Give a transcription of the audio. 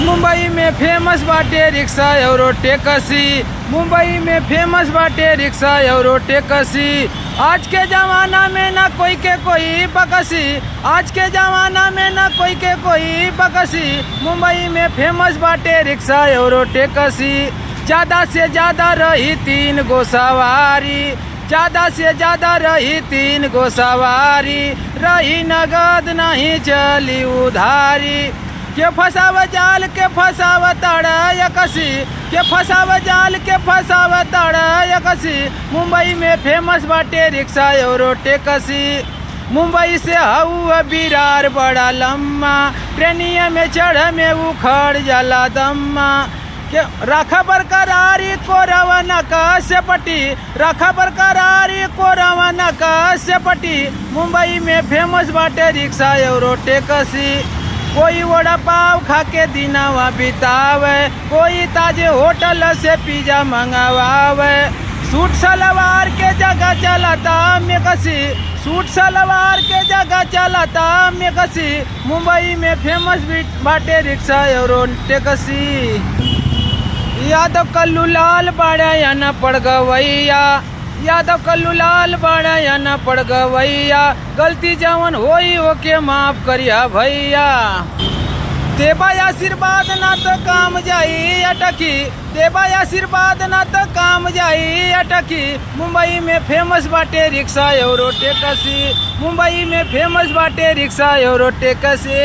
मुंबई में फेमस बाटे रिक्शा और टैक्सी। मुंबई में फेमस बाटे रिक्शा और टैक्सी। आज के जमाना में ना कोई के कोई बकसी। आज के जमाना में ना कोई के कोई बकसी। मुंबई में फेमस बाटे रिक्शा और टैक्सी। ज़्यादा से ज़्यादा रही 3 गो सवारी। ज़्यादा से ज़्यादा रही 3 गो सवारी। रही नगद नहीं चली उधारी। के फसाव जाल के फसाव तड़ा कसी। के फसाव जाल के फसाव तड़ा कसी। मुंबई में फेमस बाटे रिक्शा और टैक्सी। मुंबई से हऊ बिरार बड़ा लम्मा। ट्रेनिया में चढ़ में उखड़ जाला दम्मा। के रखा बरकरारी को रवाना का सेपटी। रखा बरकरारी को रवाना का सेपटी। मुंबई में फेमस बाटे रिक्शा और टैक्सी। कोई वड़ा पाव खा के दिनावा बितावे। कोई ताजे होटल से पिज्जा मंगवावे। सूट सलवार के जगह चलाता मेकसी। सूट सलवार के जगह चलाता मेकसी। मुंबई में फेमस बाटे रिक्शा और टैक्सी। यादव कल्लू लाल बड़ा या न पड़ गवैया। यादव कल्लू लाल बड़ा या न पड़ गवैया। गलती जवन होई ओके माफ करिया भैया। देबा आशीर्वाद ना तो काम जाई अटकी। देबा आशीर्वाद ना तो काम जाई अटकी। मुंबई में फेमस बाटे रिक्शा और टैक्सी। मुंबई में फेमस बाटे रिक्शा और टैक्सी।